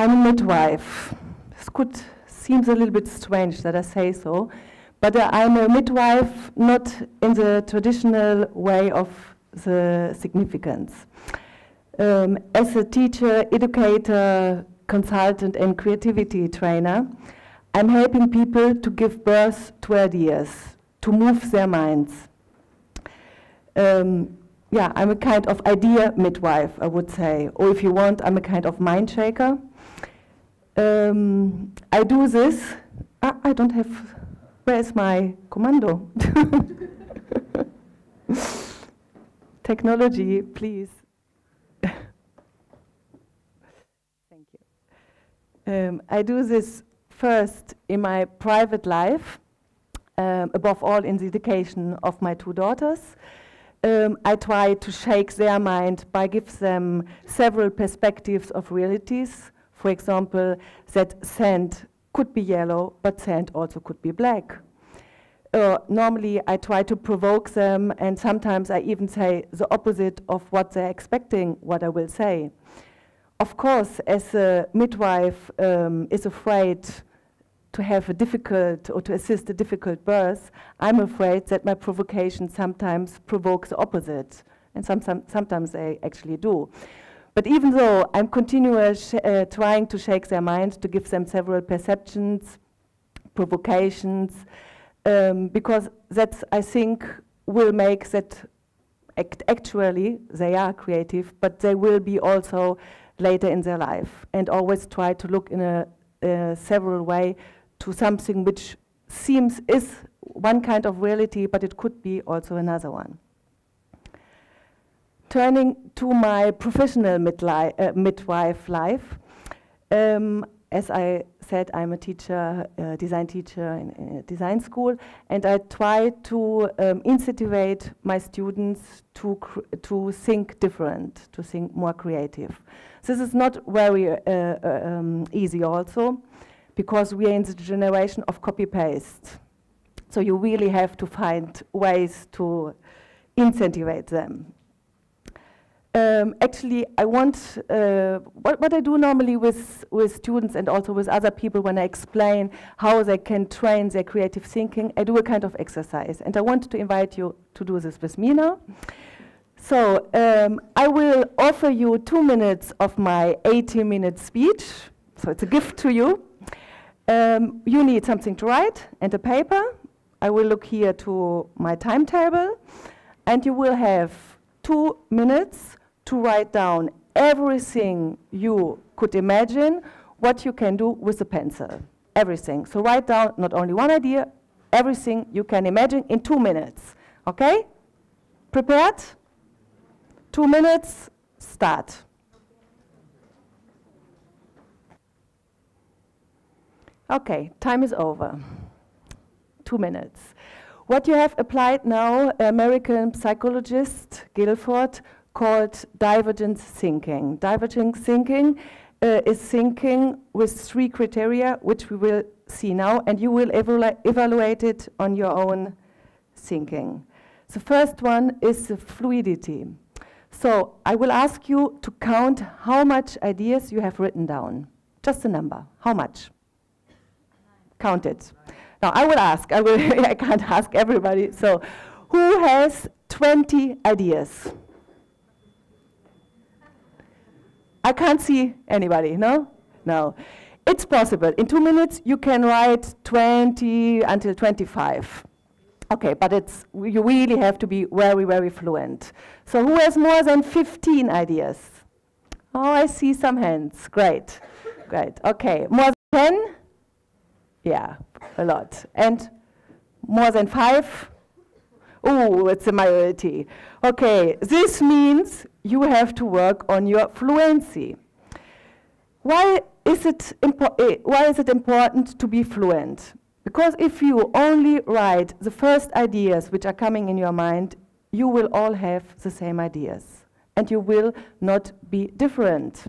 I'm a midwife. This seems a little bit strange that I say so, but I'm a midwife not in the traditional way of the significance. As a teacher, educator, consultant and creativity trainer, I'm helping people to give birth to ideas, to move their minds. Yeah, I'm a kind of idea midwife, I would say. Or if you want, I'm a kind of mind shaker. I do this. I don't have, where is my commando? Technology, please. Thank you. I do this first in my private life, above all in the education of my two daughters. I try to shake their mind by giving them several perspectives of realities. For example, that sand could be yellow, but sand also could be black. Normally, I try to provoke them, and sometimes I even say the opposite of what they're expecting, what I will say. Of course, as a midwife is afraid to have a difficult or to assist a difficult birth, I'm afraid that my provocation sometimes provokes the opposite, and sometimes they actually do. But even though I'm continuously trying to shake their mind, to give them several perceptions, provocations, because that, I think, will make that actually they are creative, but they will be also later in their life, and always try to look in a several way to something which is one kind of reality, but it could be also another one. Turning to my professional midwife life, as I said, I'm a teacher, design teacher in a design school, and I try to incentivize my students to think different, to think more creative. This is not very easy also, because we are in the generation of copy-paste. So you really have to find ways to incentivize them. Actually, I want, what I do normally with students and also with other people when I explain how they can train their creative thinking, I do a kind of exercise. And I want to invite you to do this with me now. So I will offer you 2 minutes of my 80-minute speech. So it's a gift to you. You need something to write and a paper. I will look here to my timetable. And you will have 2 minutes to write down everything you could imagine, what you can do with a pencil, everything. So write down not only one idea, everything you can imagine in 2 minutes, okay? Prepared? 2 minutes, start. Okay, time is over. 2 minutes. What you have applied now, American psychologist Guilford called divergent thinking. Divergent thinking is thinking with 3 criteria, which we will see now, and you will evaluate it on your own thinking. The first one is the fluidity. So I will ask you to count how much ideas you have written down. Just a number. How much? Count it. Now I will ask. I can't ask everybody. So who has 20 ideas? I can't see anybody, no? No. It's possible. In 2 minutes, you can write 20 until 25. Okay, but you really have to be very, very fluent. So who has more than 15 ideas? Oh, I see some hands. Great, great. Okay, more than 10? Yeah, a lot. And more than 5? Oh, it's a majority. Okay, this means you have to work on your fluency. Why is it important to be fluent? Because if you only write the first ideas which are coming in your mind, you will all have the same ideas, and you will not be different.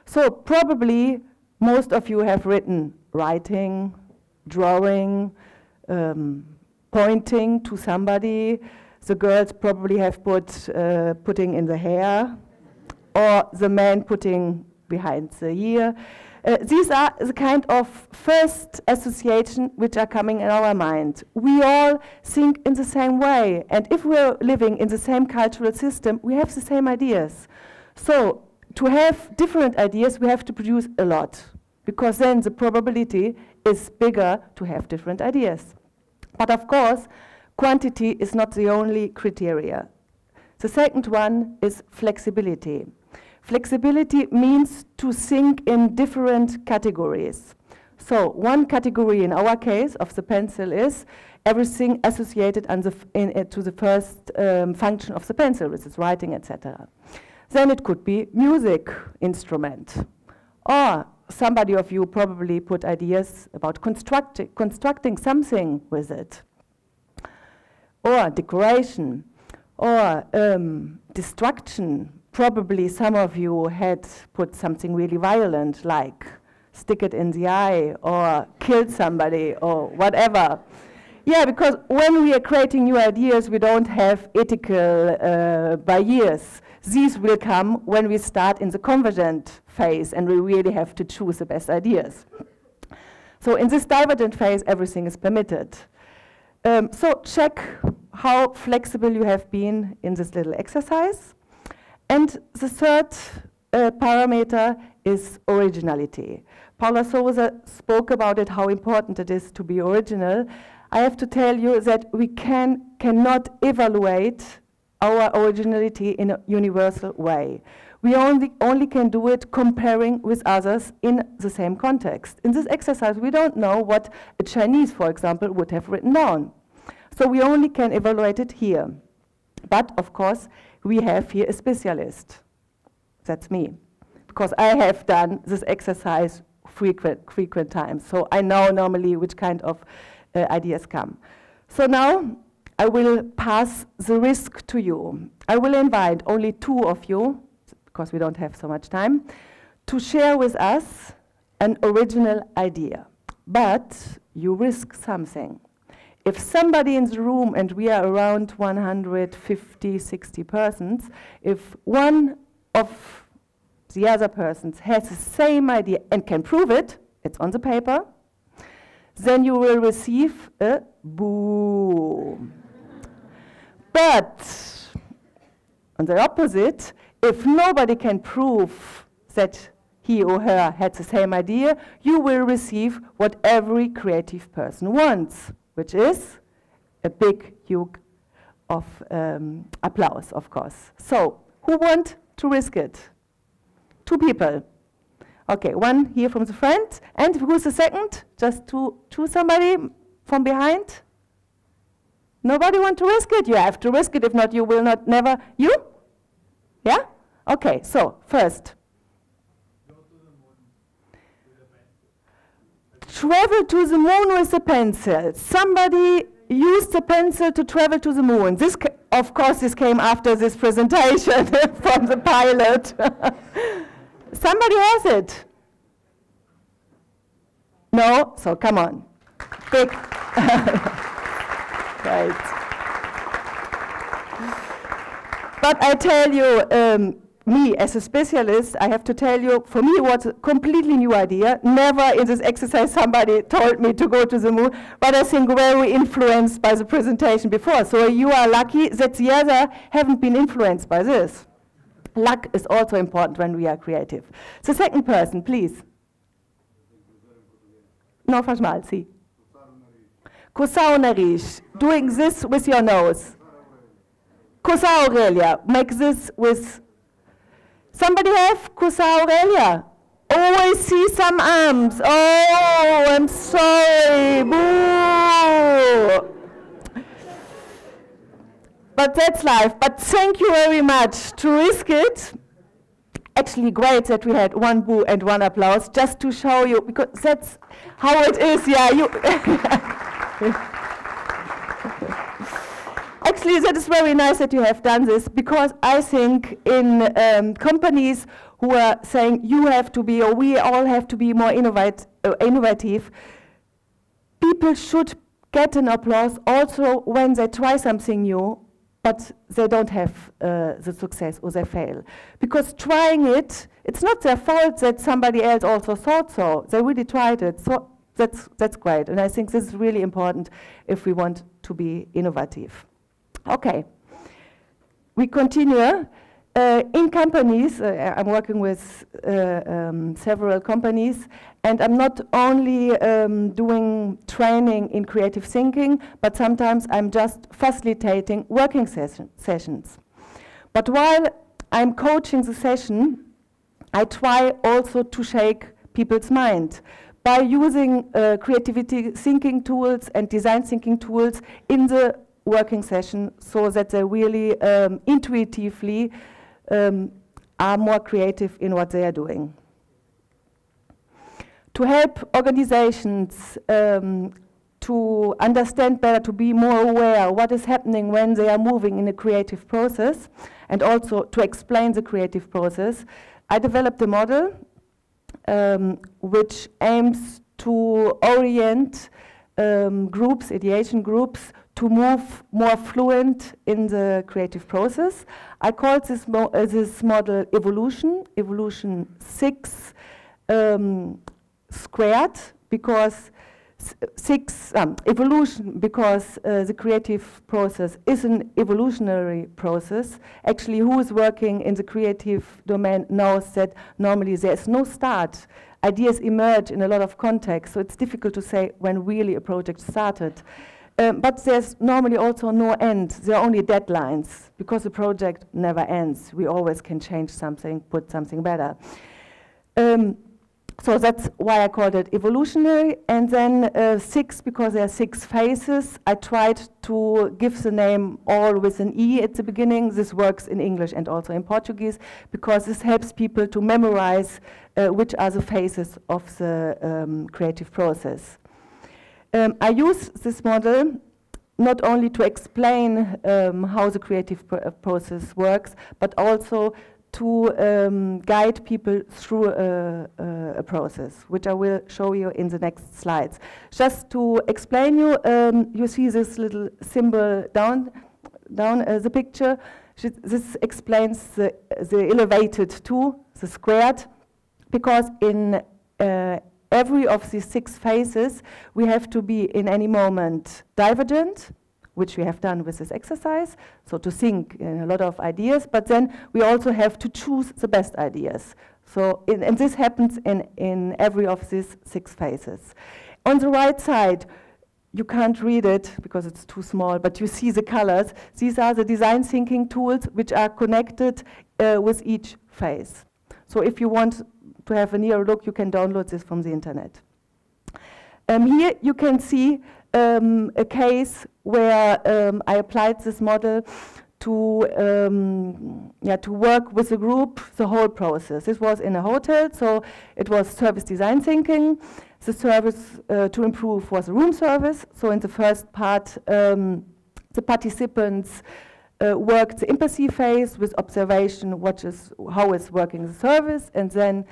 So probably most of you have written writing, drawing, pointing to somebody. The girls probably have putting in the hair, or the man putting behind the ear. These are the kind of first association which are coming in our mind. We all think in the same way, and if we're living in the same cultural system, we have the same ideas. So to have different ideas, we have to produce a lot, because then the probability is bigger to have different ideas. But of course, quantity is not the only criteria. The second one is flexibility. Flexibility means to think in different categories. So one category in our case of the pencil is everything associated to the first function of the pencil, which is writing, etc. Then it could be music instrument. Or somebody of you probably put ideas about constructing something with it. Or decoration. Or destruction. Probably some of you had put something really violent, like stick it in the eye, or kill somebody, or whatever. Yeah, because when we are creating new ideas, we don't have ethical barriers. These will come when we start in the convergent phase, and we really have to choose the best ideas. So in this divergent phase, everything is permitted. So check how flexible you have been in this little exercise. And the third parameter is originality. Paula Souza spoke about it, how important it is to be original. I have to tell you that we cannot evaluate our originality in a universal way. We only can do it comparing with others in the same context. In this exercise, we don't know what a Chinese, for example, would have written down. So we only can evaluate it here. But, of course, we have here a specialist. That's me. Because I have done this exercise frequent times. So I know normally which kind of ideas come. So now I will pass the risk to you. I will invite only 2 of you, because we don't have so much time, to share with us an original idea. But you risk something. If somebody in the room, and we are around 150, 60 persons, if one of the other persons has the same idea and can prove it, it's on the paper, then you will receive a boo. But on the opposite, if nobody can prove that he or her had the same idea, you will receive what every creative person wants, which is a big hug of applause, of course. So, who want to risk it? 2 people. Okay, one here from the front. And who's the second? Just to choose somebody from behind? Nobody want to risk it? You have to risk it, if not you will not never. You? Yeah? Okay, so first. Go to the moon with a pencil. Travel to the moon with a pencil. Somebody used the pencil to travel to the moon. This, of course, this came after this presentation from the pilot. Somebody has it. No? So come on. Big. Right. But I tell you, me as a specialist, I have to tell you, for me it was a completely new idea. Never in this exercise somebody told me to go to the moon, but I think very influenced by the presentation before. So you are lucky that the other haven't been influenced by this. Luck is also important when we are creative. The second person, please. No, faz mal, sim. Coçar o nariz. Doing this with your nose. Coçar a orelha. Make this with... Somebody have coçar a orelha? Oh, I see some arms. Oh, I'm sorry. Boo. But that's life. But thank you very much to risk it. Actually, great that we had 1 boo and 1 applause, just to show you, because that's how it is. Yeah, you. Actually, that is very nice that you have done this, because I think in companies who are saying you have to be, or we all have to be more innovative, people should get an applause also when they try something new, but they don't have the success, or they fail. Because trying it, it's not their fault that somebody else also thought so. They really tried it, so that's great. And I think this is really important if we want to be innovative. Okay, we continue. In companies, I'm working with several companies, and I'm not only doing training in creative thinking, but sometimes I'm just facilitating working sessions. But while I'm coaching the session, I try also to shake people's mind by using creativity thinking tools and design thinking tools in the working session, so that they really intuitively are more creative in what they are doing. To help organizations to understand better, to be more aware what is happening when they are moving in a creative process, and also to explain the creative process, I developed a model which aims to orient groups, ideation groups, to move more fluent in the creative process. I call this model evolution 6 squared, because evolution, because the creative process is an evolutionary process. Actually, who is working in the creative domain knows that normally there's no start. Ideas emerge in a lot of contexts, so it's difficult to say when really a project started. But there's normally also no end. There are only deadlines, because the project never ends. We always can change something, put something better. So that's why I called it evolutionary. And then 6, because there are 6 phases, I tried to give the name all with an E at the beginning. This works in English and also in Portuguese, because this helps people to memorize which are the phases of the creative process. I use this model not only to explain how the creative process works, but also to guide people through a process, which I will show you in the next slides. Just to explain you, you see this little symbol down the picture. This explains the elevated 2, the squared, because in every of these 6 phases, we have to be in any moment divergent, which we have done with this exercise, so to think in a lot of ideas, but then we also have to choose the best ideas. So, and this happens in every of these 6 phases. On the right side, you can't read it because it's too small, but you see the colors. These are the design thinking tools which are connected with each phase. So if you want to have a nearer look, you can download this from the internet. Here you can see a case where I applied this model to work with a group, the whole process. This was in a hotel, so it was service design thinking. The service to improve was a room service. So in the first part, the participants worked the empathy phase with observation, how is working the service, and then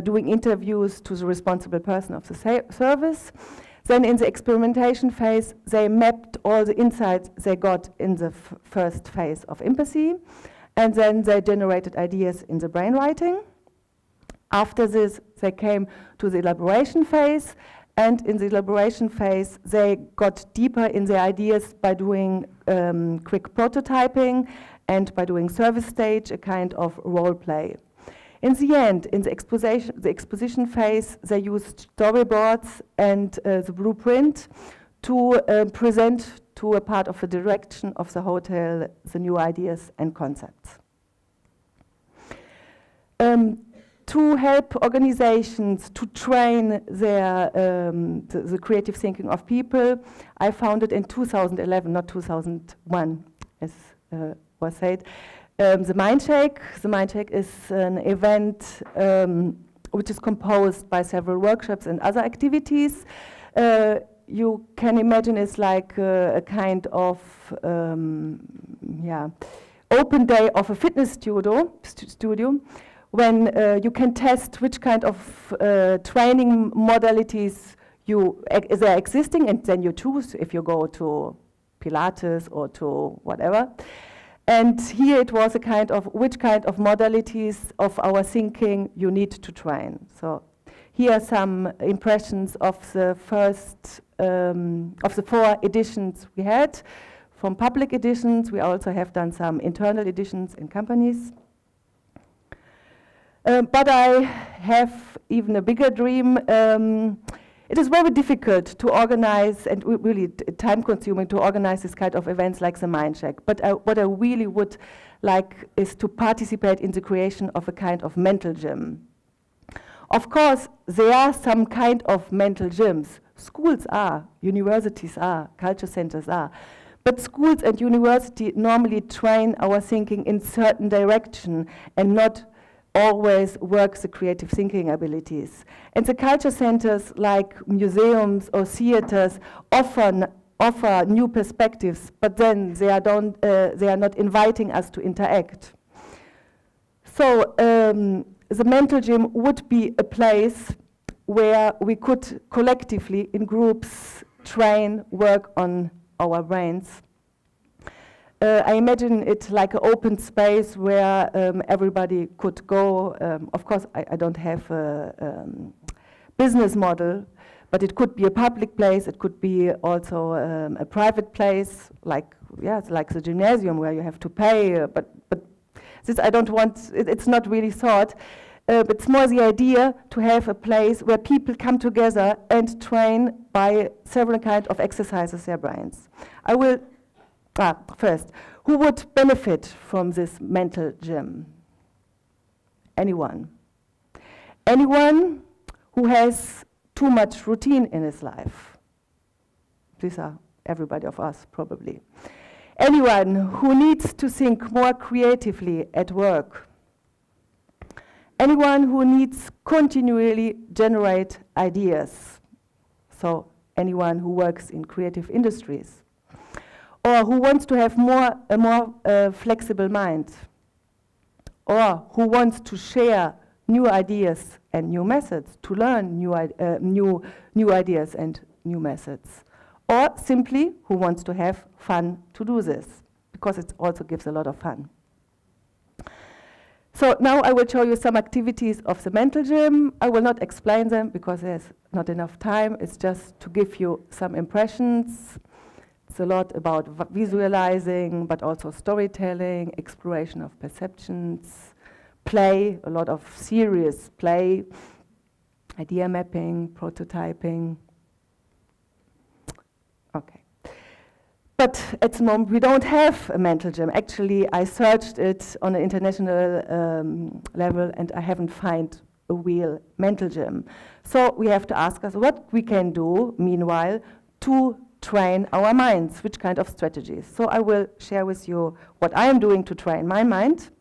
doing interviews to the responsible person of the service. Then in the experimentation phase, they mapped all the insights they got in the first phase of empathy, and then they generated ideas in the brainwriting. After this, they came to the elaboration phase, and in the elaboration phase, they got deeper in their ideas by doing quick prototyping and by doing service stage, a kind of role play. In the end, in the exposition phase, they used storyboards and the blueprint to present to a part of the direction of the hotel the new ideas and concepts. To help organizations to train their the creative thinking of people, I founded in 2011, not 2001, as was said, the Mindshake. The Mindshake is an event which is composed by several workshops and other activities. You can imagine it's like a kind of open day of a fitness studio when you can test which kind of training modalities are existing, and then you choose if you go to Pilates or to whatever. And here it was a kind of which kind of modalities of our thinking you need to train. So here are some impressions of the first, of the 4 editions we had. From public editions, we also have done some internal editions in companies. But I have even a bigger dream. It is very difficult to organize and really time-consuming to organize this kind of events like the Mindcheck. But what I really would like is to participate in the creation of a kind of mental gym. Of course, there are some kind of mental gyms. Schools are, universities are, culture centers are. But schools and university normally train our thinking in certain direction and not always work the creative thinking abilities. And the culture centers like museums or theaters offer new perspectives, but then they are not inviting us to interact. So the mental gym would be a place where we could collectively, in groups, train, work on our brains. I imagine it like an open space where everybody could go. Of course, I don't have a business model, but it could be a public place. It could be also a private place, like it's like the gymnasium where you have to pay. But this I don't want. It's not really thought. But it's more the idea to have a place where people come together and train by several kinds of exercises their brains. I will. First, who would benefit from this mental gym? Anyone. Anyone who has too much routine in his life. These are everybody of us, probably. Anyone who needs to think more creatively at work. Anyone who needs continually generate ideas. So anyone who works in creative industries. Or who wants to have a more flexible mind, or who wants to share new ideas and new methods, to learn new ideas and new methods, or simply who wants to have fun to do this, because it also gives a lot of fun. So now I will show you some activities of the mental gym. I will not explain them because there's not enough time. It's just to give you some impressions. It's a lot about visualizing, but also storytelling, exploration of perceptions, play, a lot of serious play, idea mapping, prototyping. Okay. But at the moment, we don't have a mental gym. Actually, I searched it on an international level, and I haven't found a real mental gym. So we have to ask us what we can do, meanwhile, to train our minds, which kind of strategies. So I will share with you what I am doing to train my mind.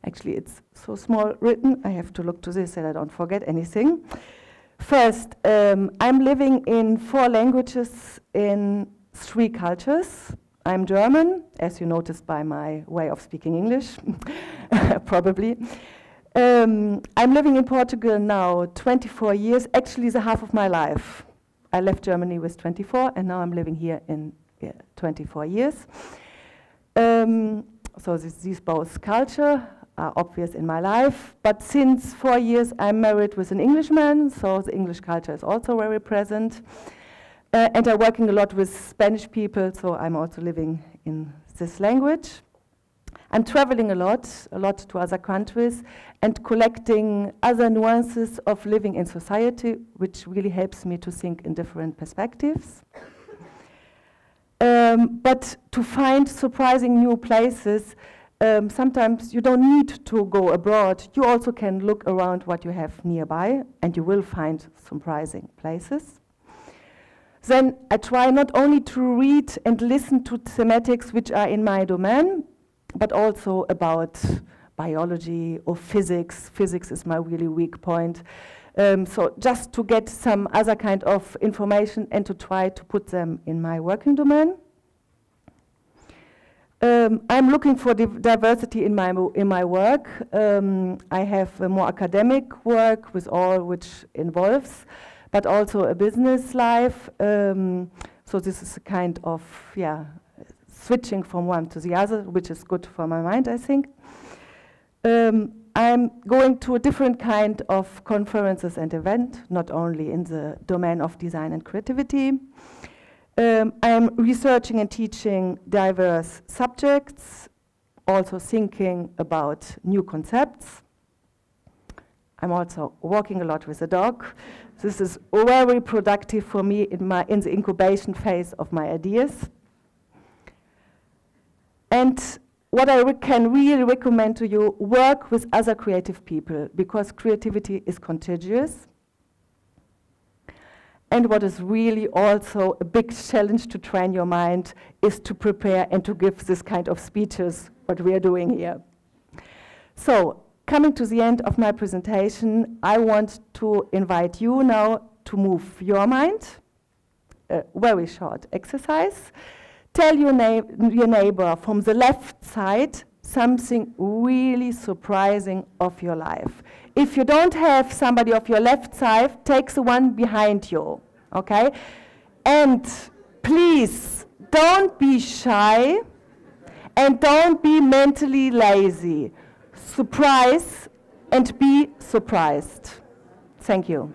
Actually, it's so small written, I have to look to this so I don't forget anything. First, I'm living in 4 languages in 3 cultures. I'm German, as you noticed by my way of speaking English, probably. I'm living in Portugal now 24 years, actually the half of my life. I left Germany with 24, and now I'm living here in 24 years. So these both culture are obvious in my life, but since 4 years I'm married with an Englishman, so the English culture is also very present. And I'm working a lot with Spanish people, so I'm also living in this language. I'm traveling a lot to other countries, and collecting other nuances of living in society, which really helps me to think in different perspectives. But to find surprising new places, sometimes you don't need to go abroad. You also can look around what you have nearby, and you will find surprising places. Then I try not only to read and listen to thematics which are in my domain, but also about biology or physics. Physics is my really weak point. So just to get some other kind of information and to try to put them in my working domain. I'm looking for diversity in my work. I have a more academic work with all which involves, but also a business life. So this is a kind of, switching from one to the other, which is good for my mind, I think. I'm going to a different kind of conferences and events, not only in the domain of design and creativity. I'm researching and teaching diverse subjects, also thinking about new concepts. I'm also walking a lot with a dog. This is very productive for me in the incubation phase of my ideas. And what I can really recommend to you, work with other creative people, because creativity is contagious. And what is really also a big challenge to train your mind is to prepare and to give this kind of speeches, what we are doing here. So, coming to the end of my presentation, I want to invite you now to move your mind. A very short exercise. Tell your neighbor from the left side something really surprising of your life. If you don't have somebody of your left side, take the one behind you, okay? And please, don't be shy and don't be mentally lazy. Surprise and be surprised. Thank you.